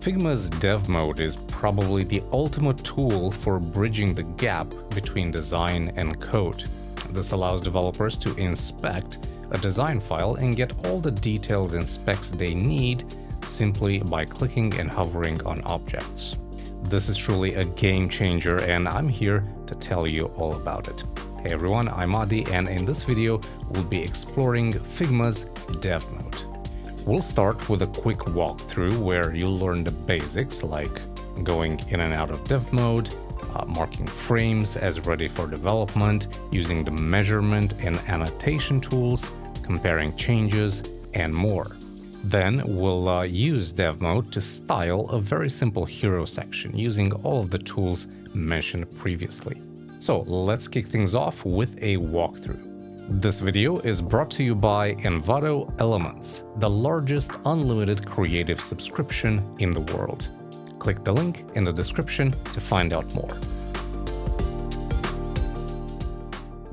Figma's Dev Mode is probably the ultimate tool for bridging the gap between design and code. This allows developers to inspect a design file and get all the details and specs they need simply by clicking and hovering on objects. This is truly a game changer, and I'm here to tell you all about it. Hey everyone, I'm Adi, and in this video we'll be exploring Figma's Dev Mode. We'll start with a quick walkthrough where you'll learn the basics like going in and out of Dev Mode, marking frames as ready for development, using the measurement and annotation tools, comparing changes, and more. Then we'll use Dev Mode to style a very simple hero section using all of the tools mentioned previously. So let's kick things off with a walkthrough. This video is brought to you by Envato Elements, the largest unlimited creative subscription in the world. Click the link in the description to find out more.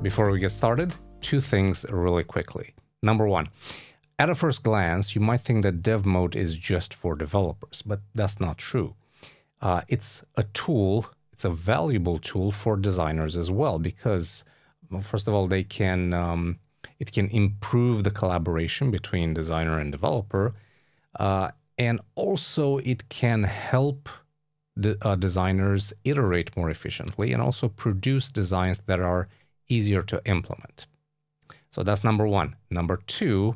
Before we get started, two things really quickly. Number one, at a first glance, you might think that Dev Mode is just for developers, but that's not true. It's a tool, it's a valuable tool for designers as well, because well, first of all, it can improve the collaboration between designer and developer, and also it can help designers iterate more efficiently and also produce designs that are easier to implement. So that's number one. Number two,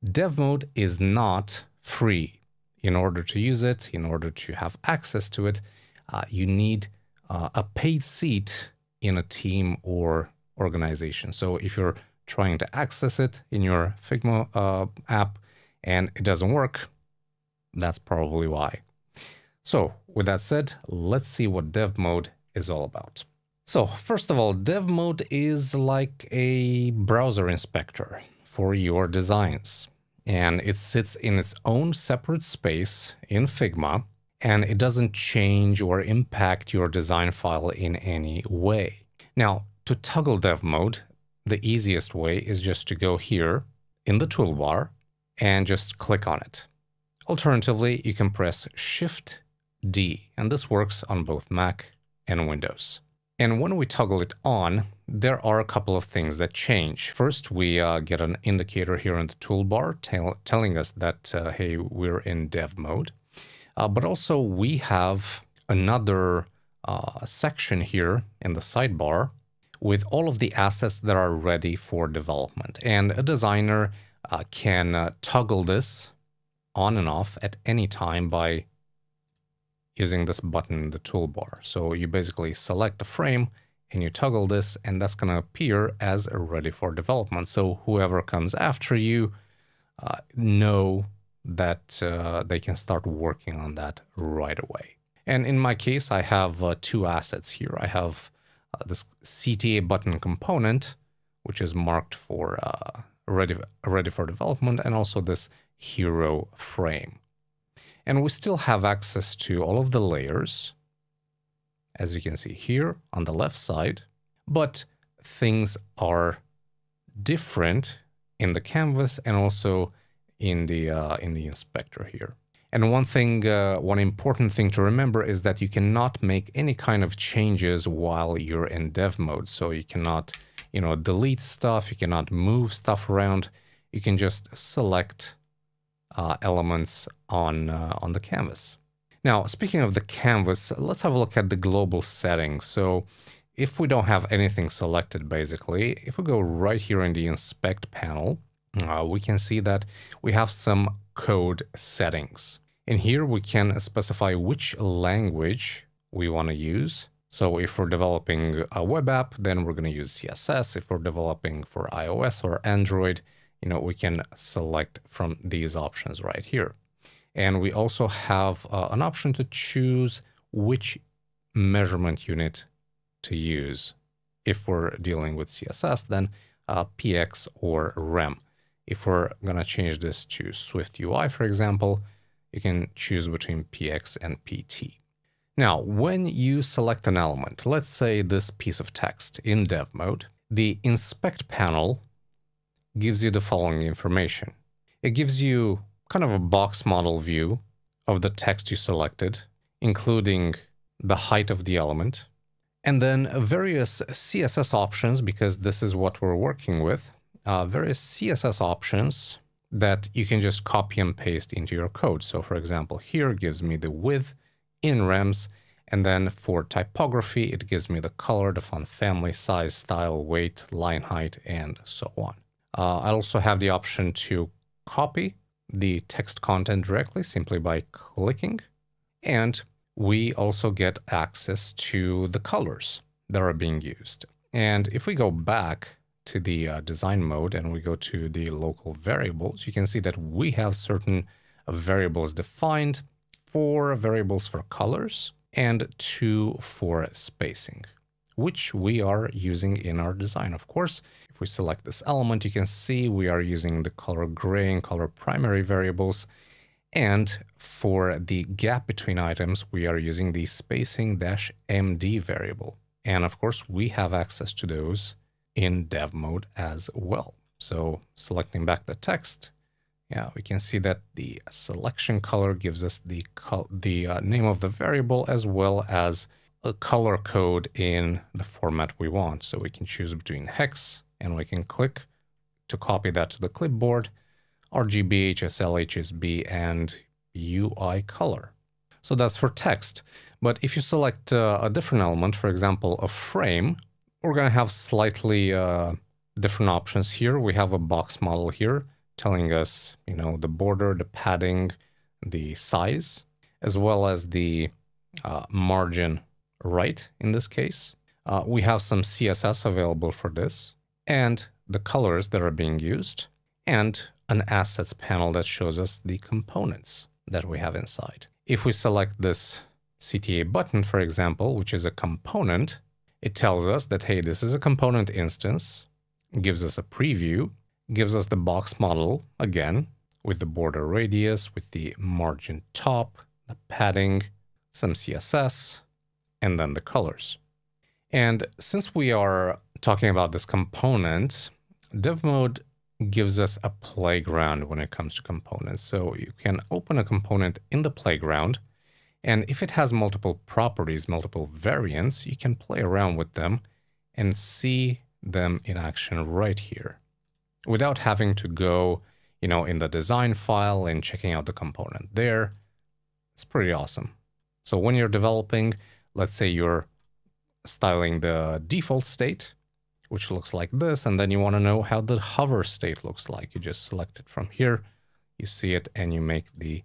Dev Mode is not free. In order to use it, in order to have access to it, you need a paid seat in a team or organization. So if you're trying to access it in your Figma app and it doesn't work, that's probably why. So with that said, let's see what Dev Mode is all about. So first of all, Dev Mode is like a browser inspector for your designs, and it sits in its own separate space in Figma, and it doesn't change or impact your design file in any way. Now, to toggle Dev Mode, the easiest way is just to go here in the toolbar and just click on it. Alternatively, you can press Shift-D, and this works on both Mac and Windows. And when we toggle it on, there are a couple of things that change. First, we get an indicator here in the toolbar telling us that, hey, we're in Dev Mode. But also we have another section here in the sidebar with all of the assets that are ready for development. And a designer can toggle this on and off at any time by using this button in the toolbar. So you basically select the frame and you toggle this, and that's going to appear as ready for development. So whoever comes after you know that they can start working on that right away. And in my case, I have two assets here. I have this CTA button component, which is marked for ready for development, and also this hero frame. And we still have access to all of the layers, as you can see here on the left side, but things are different in the canvas and also in the inspector here. And one important thing to remember is that you cannot make any kind of changes while you're in Dev Mode. So you cannot, delete stuff, you cannot move stuff around. You can just select elements on the canvas. Now, speaking of the canvas, let's have a look at the global settings. So if we don't have anything selected, basically, if we go right here in the inspect panel, we can see that we have some code settings. In here, we can specify which language we want to use. So if we're developing a web app, then we're going to use CSS. If we're developing for iOS or Android, we can select from these options right here. And we also have an option to choose which measurement unit to use. If we're dealing with CSS, then PX or rem. If we're going to change this to Swift UI, for example, you can choose between PX and PT. Now, when you select an element, let's say this piece of text in Dev Mode, the Inspect panel gives you the following information. It gives you kind of a box model view of the text you selected, including the height of the element, and then various CSS options, because this is what we're working with, various CSS options that you can just copy and paste into your code. So for example, here it gives me the width in rems, and then for typography, it gives me the color, the font family, size, style, weight, line height, and so on. I also have the option to copy the text content directly simply by clicking, and we also get access to the colors that are being used. And if we go back to the design mode and we go to the local variables, you can see that we have certain variables defined, 4 variables for colors and 2 for spacing, which we are using in our design. Of course, if we select this element, you can see we are using the color gray and color primary variables. And for the gap between items, we are using the spacing-md variable. And of course, we have access to those in dev mode as well. So selecting back the text, yeah, we can see that the selection color gives us the name of the variable as well as a color code in the format we want. So we can choose between hex and we can click to copy that to the clipboard, RGB, HSL, HSB, and UI color. So that's for text. But if you select a different element, for example, a frame, we're going to have slightly different options here. We have a box model here telling us, you know, the border, the padding, the size, as well as the margin right in this case. We have some CSS available for this, and the colors that are being used, and an assets panel that shows us the components that we have inside. If we select this CTA button, for example, which is a component, it tells us that, hey, this is a component instance, gives us a preview, gives us the box model again with the border radius, with the margin top, the padding, some CSS, and then the colors. And since we are talking about this component, dev mode gives us a playground when it comes to components. So you can open a component in the playground, and if it has multiple properties, multiple variants, you can play around with them and see them in action right here without having to go, you know, in the design file and checking out the component there. It's pretty awesome. So when you're developing, let's say you're styling the default state, which looks like this, and then you want to know how the hover state looks like. You just select it from here, you see it, and you make the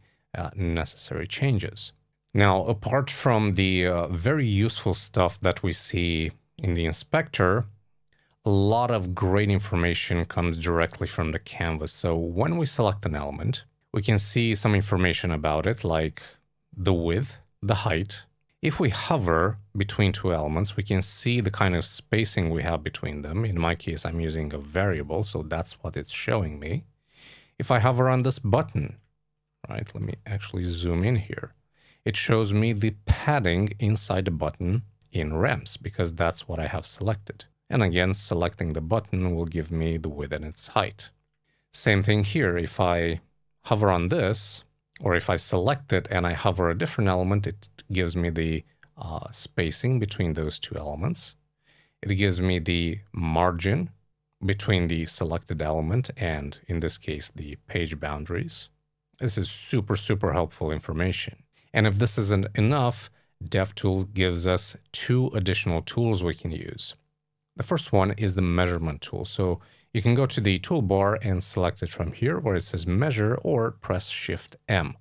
necessary changes. Now, apart from the very useful stuff that we see in the inspector, a lot of great information comes directly from the canvas. So when we select an element, we can see some information about it, like the width, the height. If we hover between 2 elements, we can see the kind of spacing we have between them. In my case, I'm using a variable, so that's what it's showing me. If I hover on this button, right, let me actually zoom in here. It shows me the padding inside the button in rems, because that's what I have selected. And again, selecting the button will give me the width and its height. Same thing here. If I hover on this, or if I select it and I hover a different element, it gives me the spacing between those 2 elements. It gives me the margin between the selected element and, in this case, the page boundaries. This is super, super helpful information. And if this isn't enough, DevTools gives us 2 additional tools we can use. The first one is the measurement tool. So you can go to the toolbar and select it from here where it says measure, or press Shift M.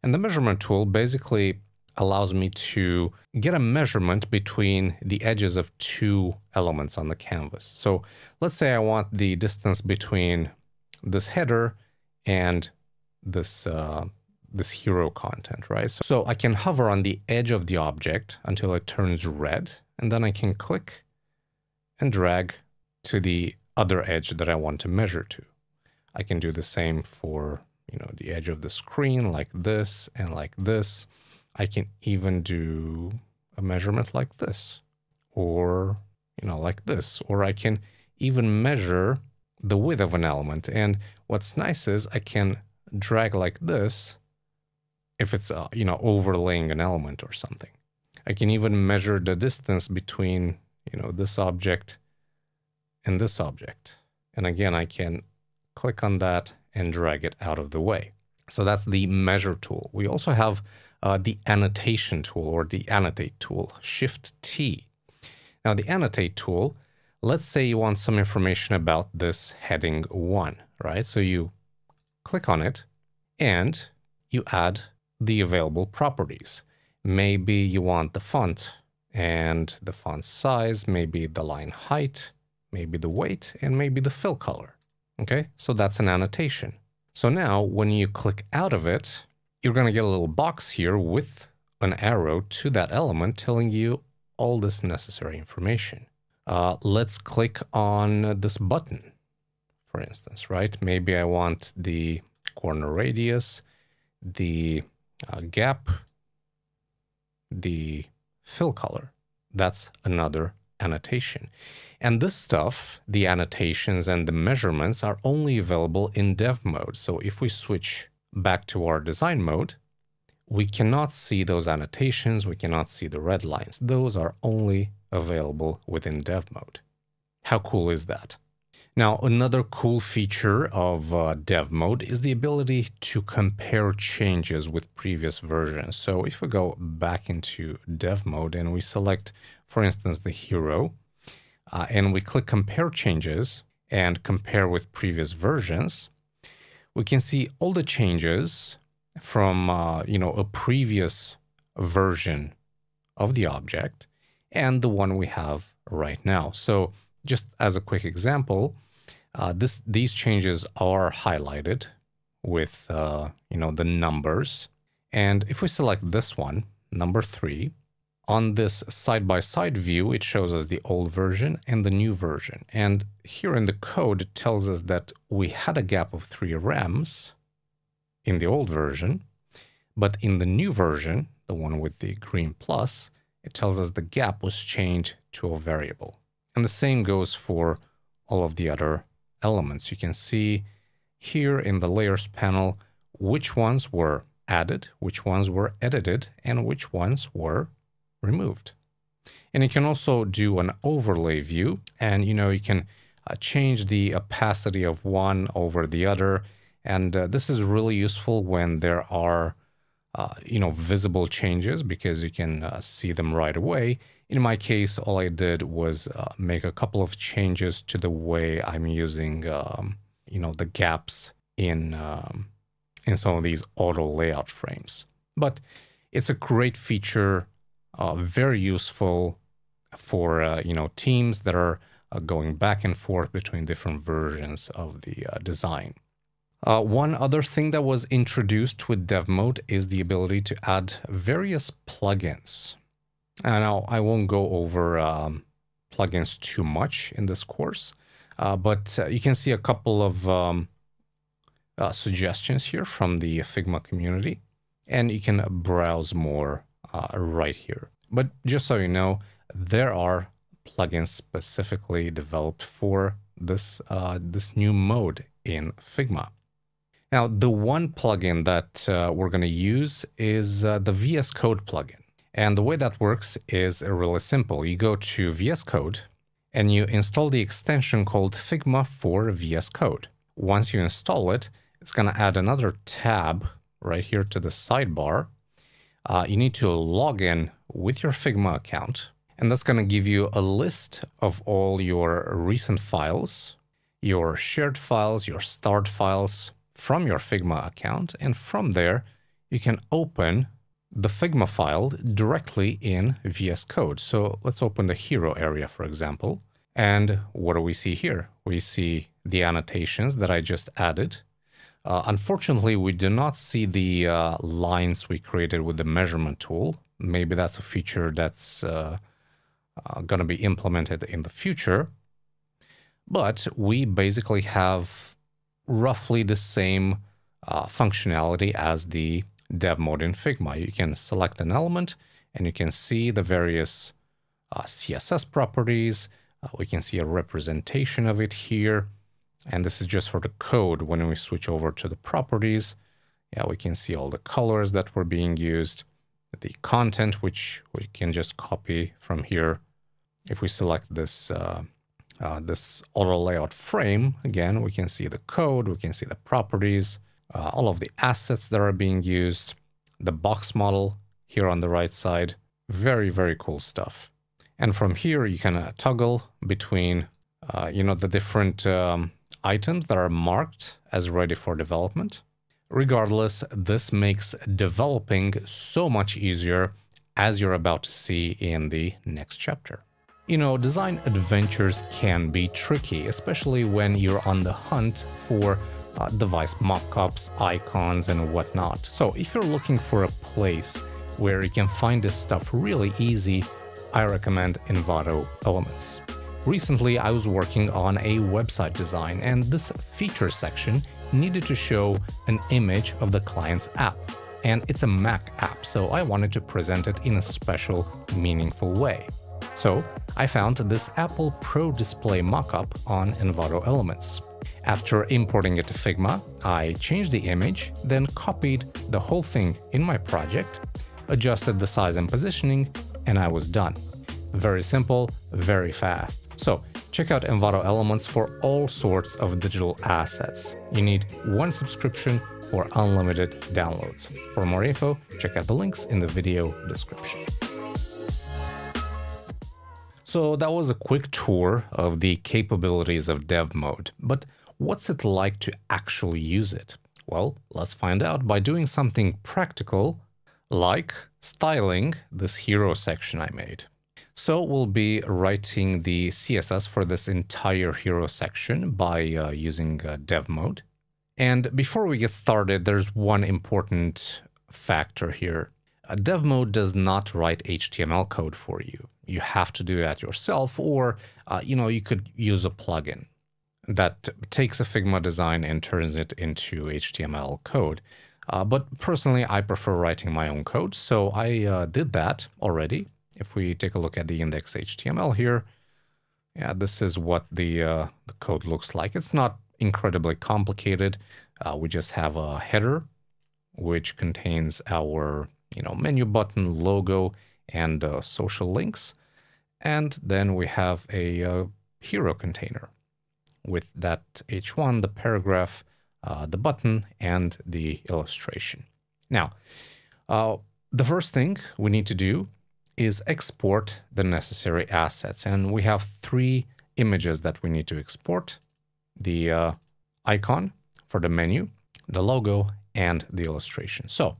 And the measurement tool basically allows me to get a measurement between the edges of 2 elements on the canvas. So let's say I want the distance between this header and this hero content, right? So I can hover on the edge of the object until it turns red, and then I can click and drag to the other edge that I want to measure to. I can do the same for, you know, the edge of the screen, like this and like this. I can even do a measurement like this, or, you know, like this, or I can even measure the width of an element. And what's nice is I can drag like this if it's, overlaying an element or something. I can even measure the distance between, this object and this object. And again, I can click on that and drag it out of the way. So that's the measure tool. We also have the annotation tool, or the annotate tool, Shift T. Now the annotate tool, let's say you want some information about this heading 1, right? So you click on it and you add the available properties. Maybe you want the font and the font size, maybe the line height, maybe the weight, and maybe the fill color. Okay, so that's an annotation. So now when you click out of it, you're going to get a little box here with an arrow to that element telling you all this necessary information. Let's click on this button, for instance, right? Maybe I want the corner radius, the gap, the fill color. That's another annotation. And this stuff, the annotations and the measurements, are only available in dev mode. So if we switch back to our design mode, we cannot see those annotations. We cannot see the red lines. Those are only available within dev mode. How cool is that? Now, another cool feature of dev mode is the ability to compare changes with previous versions. So if we go back into dev mode and we select, for instance, the hero, and we click compare changes and compare with previous versions, we can see all the changes from a previous version of the object and the one we have right now. So just as a quick example, these changes are highlighted with the numbers. And if we select this one, number 3, on this side-by-side view, it shows us the old version and the new version. And here in the code, it tells us that we had a gap of 3 rems in the old version, but in the new version, the one with the green plus, it tells us the gap was changed to a variable. And the same goes for all of the other elements. You can see here in the layers panel which ones were added, which ones were edited, and which ones were removed. And you can also do an overlay view, and you can change the opacity of one over the other. And this is really useful when there are visible changes, because you can see them right away. In my case, all I did was make a couple of changes to the way I'm using the gaps in some of these auto layout frames. But it's a great feature, very useful for teams that are going back and forth between different versions of the design. One other thing that was introduced with dev mode is the ability to add various plugins. And now I won't go over plugins too much in this course, but you can see a couple of suggestions here from the Figma community, and you can browse more right here. But just so you know, there are plugins specifically developed for this new mode in Figma. Now, the one plugin that we're going to use is the VS Code plugin. And the way that works is really simple. You go to VS Code and you install the extension called Figma for VS Code. Once you install it, it's going to add another tab right here to the sidebar. You need to log in with your Figma account, and that's going to give you a list of all your recent files, your shared files, your starred files from your Figma account. And from there, you can open the Figma file directly in VS Code. So let's open the hero area, for example. And what do we see here? We see the annotations that I just added. Unfortunately, we do not see the lines we created with the measurement tool. Maybe that's a feature that's going to be implemented in the future. But we basically have roughly the same functionality as the dev mode in Figma. You can select an element and you can see the various CSS properties. We can see a representation of it here. And this is just for the code. When we switch over to the properties, Yeah, we can see all the colors that were being used, the content, which we can just copy from here. If we select this this auto layout frame, again, we can see the code, we can see the properties, all of the assets that are being used, the box model here on the right side. Very, very cool stuff. And from here, you can toggle between, the different items that are marked as ready for development. Regardless, this makes developing so much easier, as you're about to see in the next chapter. Design adventures can be tricky, especially when you're on the hunt for device mockups, icons, and whatnot. So if you're looking for a place where you can find this stuff really easy, I recommend Envato Elements. Recently, I was working on a website design, and this feature section needed to show an image of the client's app. And it's a Mac app, so I wanted to present it in a special, meaningful way. So I found this Apple Pro Display mockup on Envato Elements. After importing it to Figma, I changed the image, then copied the whole thing in my project, adjusted the size and positioning, and I was done. Very simple, very fast. So check out Envato Elements for all sorts of digital assets. You need one subscription or unlimited downloads. For more info, check out the links in the video description. So that was a quick tour of the capabilities of Dev Mode, but what's it like to actually use it? Well, let's find out by doing something practical, like styling this hero section I made. So we'll be writing the CSS for this entire hero section by using Dev Mode. And before we get started, there's one important factor here. Dev Mode does not write HTML code for you. You have to do that yourself, or you could use a plugin that takes a Figma design and turns it into HTML code. But personally, I prefer writing my own code, so I did that already. If we take a look at the index.html here, yeah, this is what the code looks like. It's not incredibly complicated. We just have a header, which contains our menu button, logo, and social links. And then we have a hero container with that h1, the paragraph, the button, and the illustration. Now, the first thing we need to do is export the necessary assets. And we have 3 images that we need to export: the icon for the menu, the logo, and the illustration. So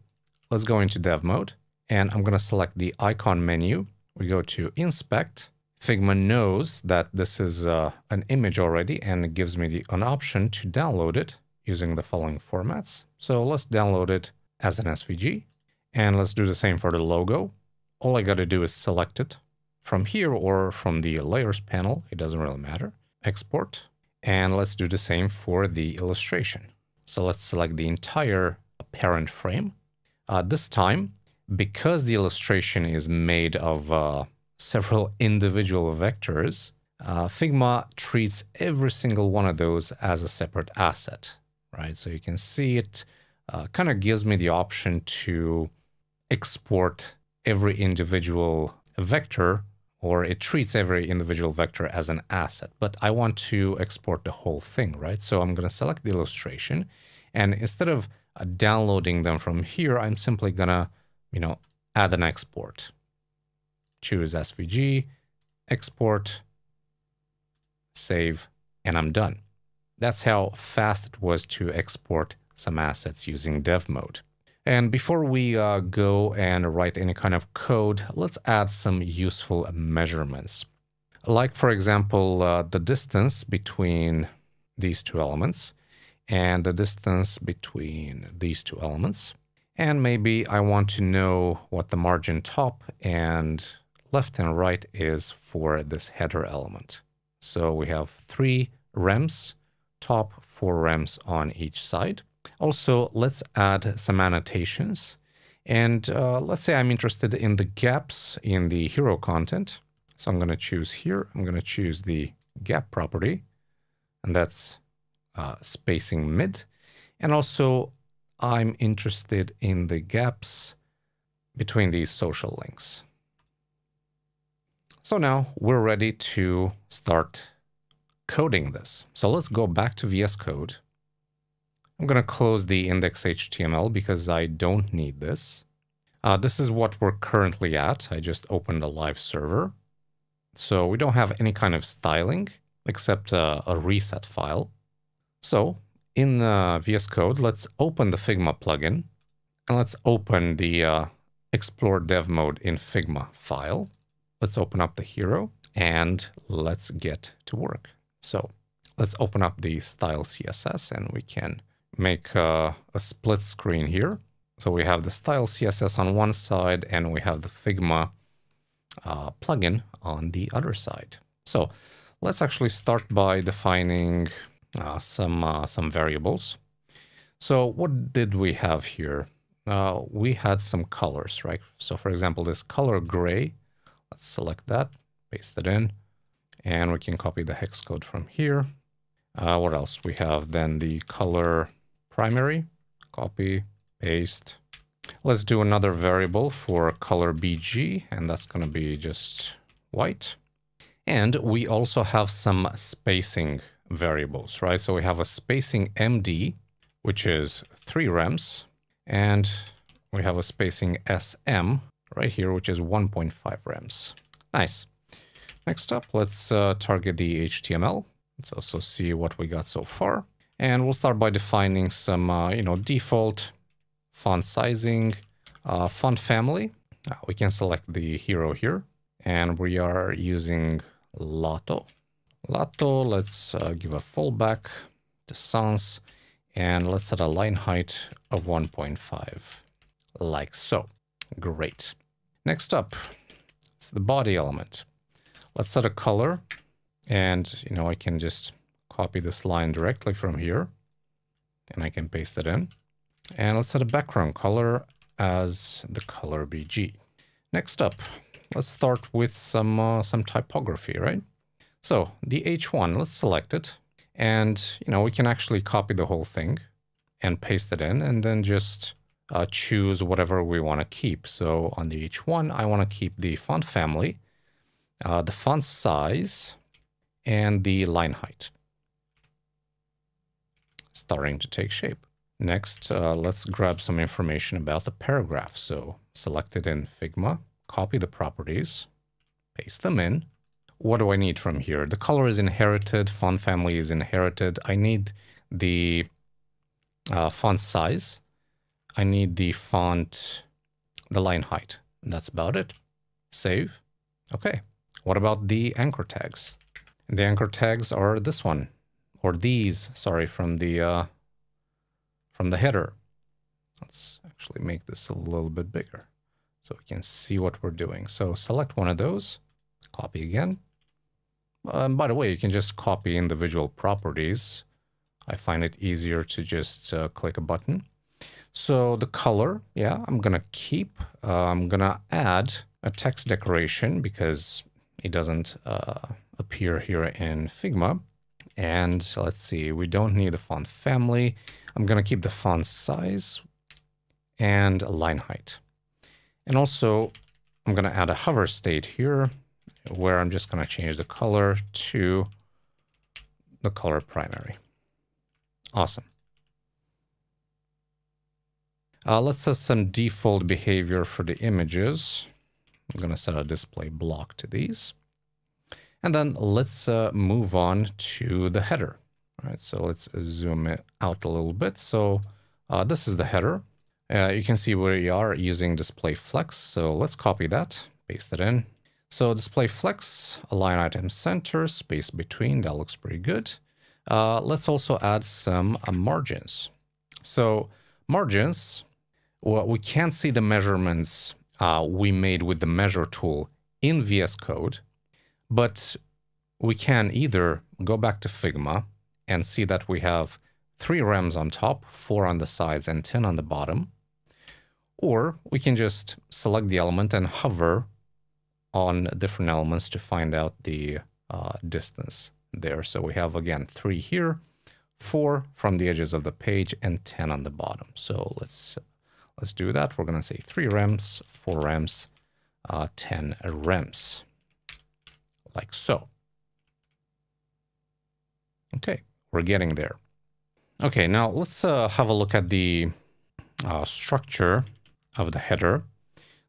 let's go into Dev Mode, and I'm going to select the icon menu. We go to Inspect. Figma knows that this is an image already, and it gives me an option to download it using the following formats. So let's download it as an SVG, and let's do the same for the logo. All I got to do is select it from here or from the layers panel. It doesn't really matter. Export. And let's do the same for the illustration. So let's select the entire parent frame. This time, because the illustration is made of several individual vectors, Figma treats every single one of those as a separate asset, right? So you can see it kind of gives me the option to export every individual vector, or it treats every individual vector as an asset, but I want to export the whole thing, right? So I'm going to select the illustration, and instead of downloading them from here, I'm simply going to, add an export. Choose SVG, export, save, and I'm done. That's how fast it was to export some assets using Dev Mode. And before we go and write any kind of code, let's add some useful measurements. Like, for example, the distance between these 2 elements and the distance between these 2 elements. And maybe I want to know what the margin top and left and right is for this header element. So we have 3 rems, top 4 rems on each side. Also, let's add some annotations. And let's say I'm interested in the gaps in the hero content. So I'm going to choose here. I'm going to choose the gap property, and that's spacing mid. And also, I'm interested in the gaps between these social links. So now we're ready to start coding this. So let's go back to VS Code. I'm going to close the index.html because I don't need this. This is what we're currently at. I just opened a live server. So we don't have any kind of styling except a reset file. So in VS Code, let's open the Figma plugin and let's open the Explore Dev Mode in Figma file. Let's open up the hero and let's get to work. So let's open up the style CSS and we can make a split screen here. So we have the style CSS on one side and we have the Figma plugin on the other side. So let's actually start by defining some variables. So what did we have here? We had some colors, right? So for example, this color gray, let's select that, paste it in, and we can copy the hex code from here. What else? We have then the color primary, copy, paste. Let's do another variable for color BG, and that's going to be just white. And we also have some spacing variables, right? So we have a spacing MD, which is 3 rems, and we have a spacing SM right here, which is 1.5 rems. Nice. Next up, let's target the HTML. Let's also see what we got so far. And we'll start by defining some, default font sizing, font family. We can select the hero here, and we are using Lato. Lato, let's give a fallback to sans, and let's set a line height of 1.5, like so. Great. Next up, it's the body element. Let's set a color, and I can just copy this line directly from here, and I can paste it in. And let's set a background color as the color BG. Next up, let's start with some typography, right? So the H1, let's select it, and we can actually copy the whole thing and paste it in, and then just choose whatever we want to keep. So on the H1, I want to keep the font family, the font size, and the line height. Starting to take shape. Next, let's grab some information about the paragraph. So select it in Figma, copy the properties, paste them in. What do I need from here? The color is inherited, font family is inherited. I need the font size. I need the line height. And that's about it. Save. Okay. What about the anchor tags? The anchor tags are this one, or these, sorry, from the header. Let's actually make this a little bit bigger so we can see what we're doing. So select one of those, copy again. By the way, you can just copy individual properties. I find it easier to just click a button. So the color, yeah, I'm gonna keep. I'm gonna add a text decoration because it doesn't appear here in Figma. And let's see, we don't need a font family. I'm gonna keep the font size and line height. And also, I'm gonna add a hover state here where I'm just gonna change the color to the color primary. Awesome. Let's set some default behavior for the images. I'm gonna set a display block to these. And then let's move on to the header. All right, so let's zoom it out a little bit. So this is the header. You can see we are using display flex. So let's copy that, paste it in. So display flex, align item center, space between, that looks pretty good. Let's also add some margins. So margins, well, we can't see the measurements we made with the measure tool in VS Code, but we can either go back to Figma and see that we have 3 rems on top, 4 on the sides, and 10 on the bottom. Or we can just select the element and hover on different elements to find out the distance there. So we have, again, 3 here, 4 from the edges of the page and 10 on the bottom. So let's do that. We're going to say 3 rems, 4 rems, 10 rems, like so. Okay, we're getting there. Okay, now let's have a look at the structure of the header.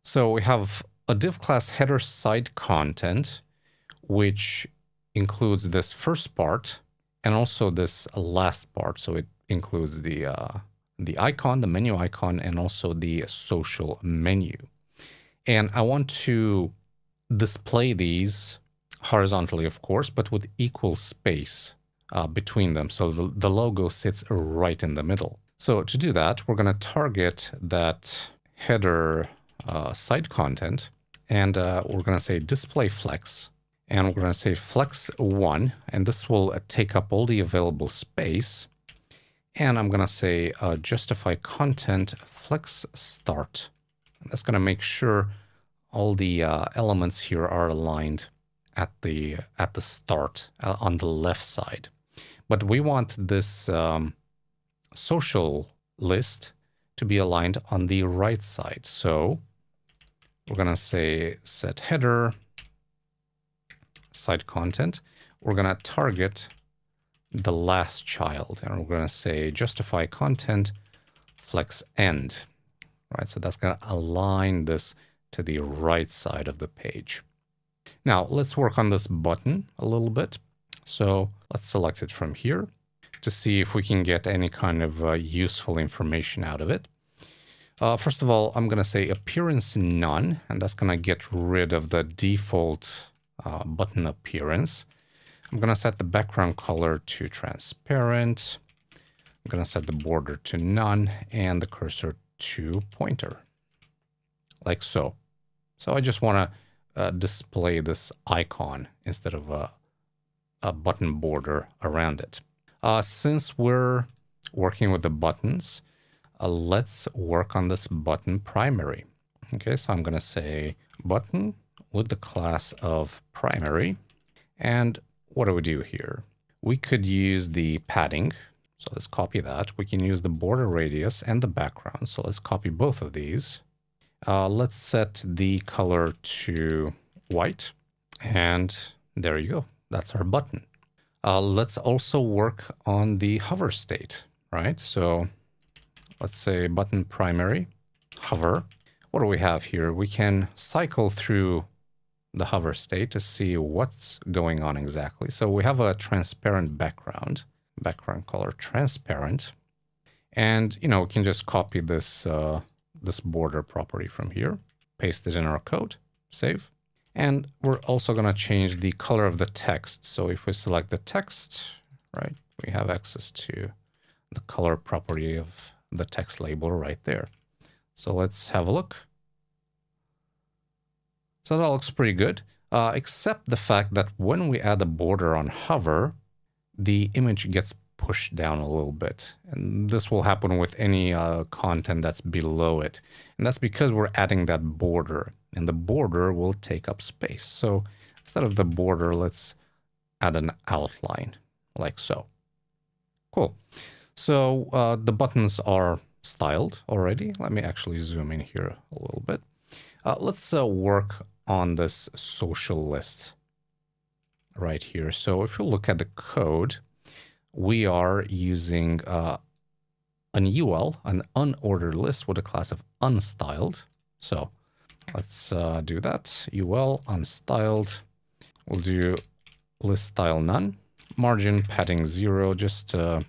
So we have a div class header side content, which includes this first part and also this last part. So it includes the icon, the menu icon, and also the social menu. And I want to display these horizontally, of course, but with equal space between them. So the logo sits right in the middle. So to do that, we're going to target that header side content, and we're going to say display flex, and we're going to say flex 1, and this will take up all the available space. And I'm going to say justify content flex start. And that's going to make sure all the elements here are aligned at the start on the left side. But we want this social list to be aligned on the right side. So we're going to say set header side content. We're going to target the last child, and we're going to say justify content flex end. Right, so that's going to align this to the right side of the page. Now let's work on this button a little bit. So let's select it from here to see if we can get any kind of useful information out of it. First of all, I'm going to say appearance none, and that's going to get rid of the default button appearance. I'm going to set the background color to transparent. I'm going to set the border to none and the cursor to pointer, like so. So I just want to display this icon instead of a button border around it. Since we're working with the buttons, let's work on this button primary. Okay, so I'm going to say button with the class of primary. And what do we do here? We could use the padding. So let's copy that. We can use the border radius and the background. So let's copy both of these. Let's set the color to white. And there you go. That's our button. Let's also work on the hover state, right? So let's say button primary, hover. What do we have here? We can cycle through the hover state to see what's going on exactly. So we have a transparent background color transparent. And, you know, we can just copy this, this border property from here, paste it in our code, save. And we're also going to change the color of the text. So if we select the text, right, we have access to the color property of the text label right there. So let's have a look. So that looks pretty good, except the fact that when we add a border on hover, the image gets pushed down a little bit. And this will happen with any content that's below it. And that's because we're adding that border, and the border will take up space. So instead of the border, let's add an outline like so. Cool. So the buttons are styled already. Let me actually zoom in here a little bit. Let's work on this social list right here. So if you look at the code, we are using an UL, an unordered list with a class of unstyled. So let's do that. UL unstyled. We'll do list style none, margin padding 0, just a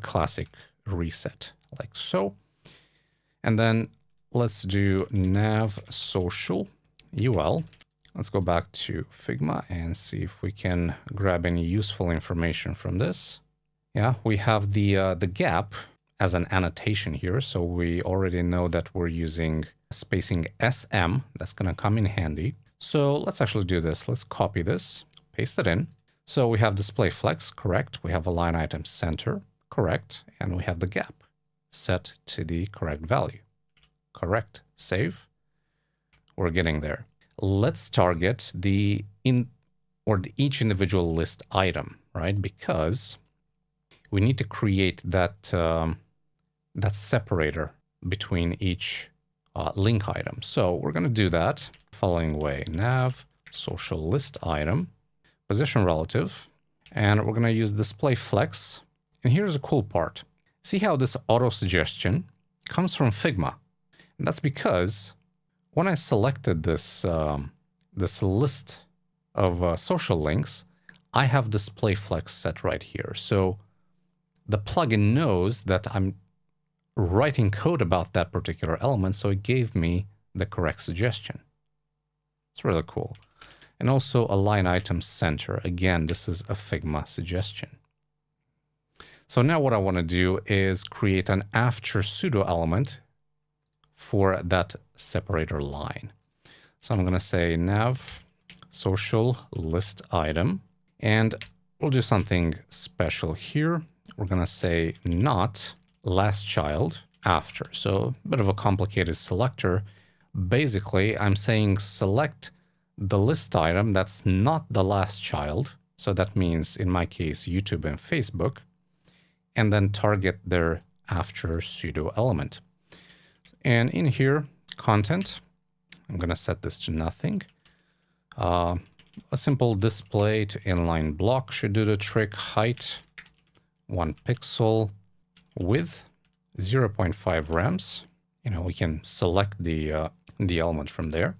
classic reset like so. And then let's do nav social UL. Let's go back to Figma and see if we can grab any useful information from this. Yeah, we have the gap as an annotation here. So we already know that we're using spacing SM. That's going to come in handy. So let's actually do this. Let's copy this, paste it in. So we have display flex, correct. We have a line item center, correct. And we have the gap set to the correct value. Correct. Save. We're getting there. Let's target each individual list item, right? Because we need to create that, that separator between each link item. So we're going to do that following way: nav social list item, position relative, and we're going to use display flex. And here's a cool part. See how this auto suggestion comes from Figma? And that's because when I selected this, this list of social links, I have display flex set right here. So the plugin knows that I'm writing code about that particular element, so it gave me the correct suggestion. It's really cool. And also align item center. Again, this is a Figma suggestion. So now what I want to do is create an after pseudo element for that separator line. So I'm going to say nav social list item, and we'll do something special here. We're going to say not last child after. So a bit of a complicated selector. Basically, I'm saying select the list item that's not the last child. So that means in my case, YouTube and Facebook, and then target their after pseudo element. And in here, content, I'm going to set this to nothing. A simple display to inline block should do the trick. Height 1 pixel, width 0.5 rems. You know, we can select the element from there.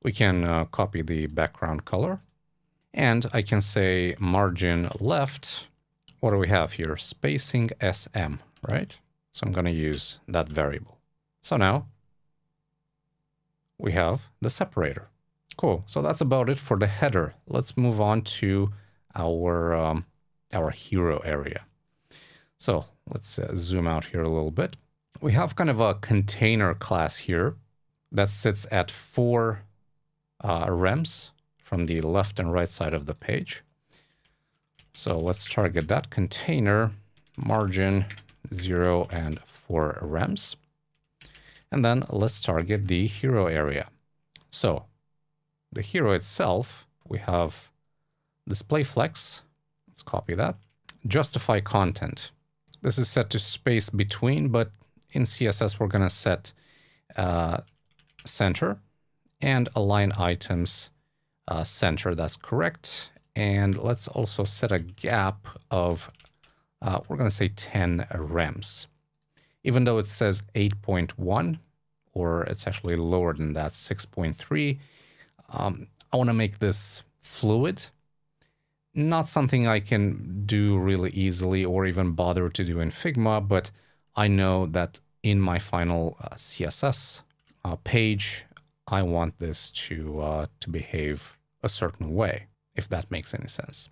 We can copy the background color, and I can say margin left. What do we have here? Spacing SM, right? So I'm going to use that variable. So now we have the separator. Cool. So that's about it for the header. Let's move on to our hero area. So let's zoom out here a little bit. We have kind of a container class here that sits at 4 rems from the left and right side of the page. So let's target that container, margin 0 and 4 rems. And then let's target the hero area. So the hero itself, we have display flex. Let's copy that. Justify content. This is set to space between, but in CSS, we're going to set center and align items center. That's correct. And let's also set a gap of, we're going to say 10 rems. Even though it says 8.1, or it's actually lower than that, 6.3, I want to make this fluid. Not something I can do really easily or even bother to do in Figma, but I know that in my final CSS page, I want this to behave a certain way, if that makes any sense.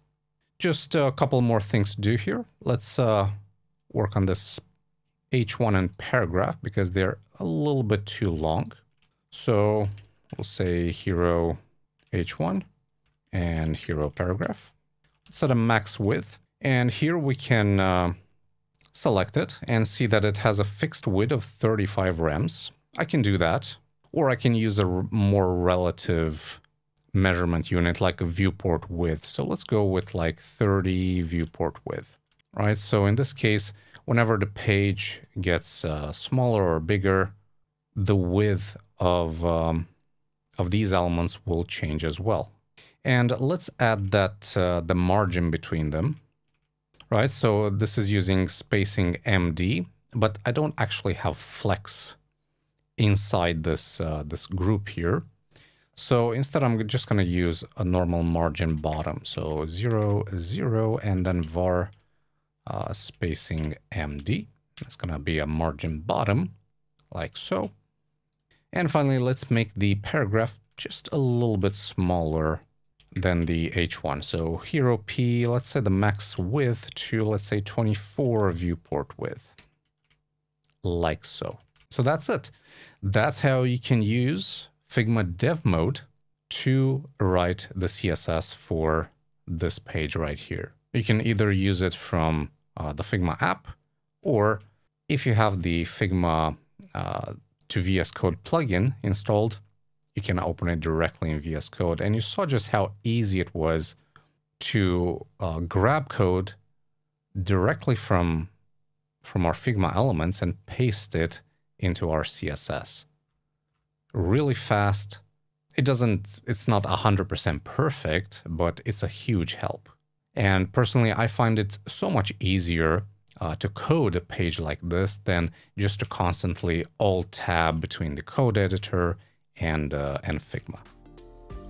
Just a couple more things to do here. Let's work on this H1 and paragraph because they're a little bit too long. So we'll say hero H1 and hero paragraph. Set a max width, and here we can select it and see that it has a fixed width of 35 rems. I can do that, or I can use a more relative measurement unit like a viewport width. So let's go with like 30 viewport width, right? So in this case, whenever the page gets smaller or bigger, the width of these elements will change as well. And let's add that the margin between them, right? So this is using spacing MD, but I don't actually have flex inside this this group here. So instead, I'm just going to use a normal margin bottom. So 0, 0, and then var spacing MD. That's going to be a margin bottom, like so. And finally, let's make the paragraph just a little bit smaller than the H1. So hero P, let's say the max width to, let's say 24 viewport width, like so. So that's it. That's how you can use Figma Dev Mode to write the CSS for this page right here. You can either use it from the Figma app, or if you have the Figma to VS Code plugin installed, you can open it directly in VS Code. And you saw just how easy it was to grab code, directly from our Figma elements and paste it into our CSS. Really fast. It's not 100% perfect, but it's a huge help. And personally, I find it so much easier to code a page like this than just to constantly alt-tab between the code editor and Figma.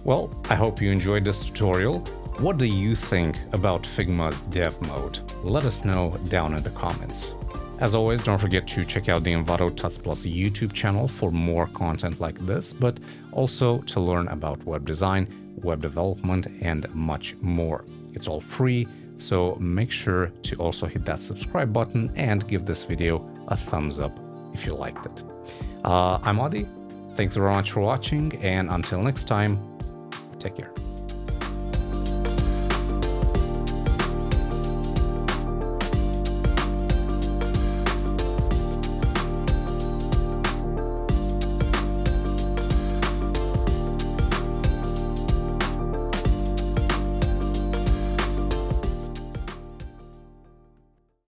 Well, I hope you enjoyed this tutorial. What do you think about Figma's Dev Mode? Let us know down in the comments. As always, don't forget to check out the Envato Tuts Plus YouTube channel for more content like this, but also to learn about web design, web development, and much more. It's all free, so make sure to also hit that subscribe button and give this video a thumbs up if you liked it. I'm Adi. Thanks very much for watching, and until next time, take care.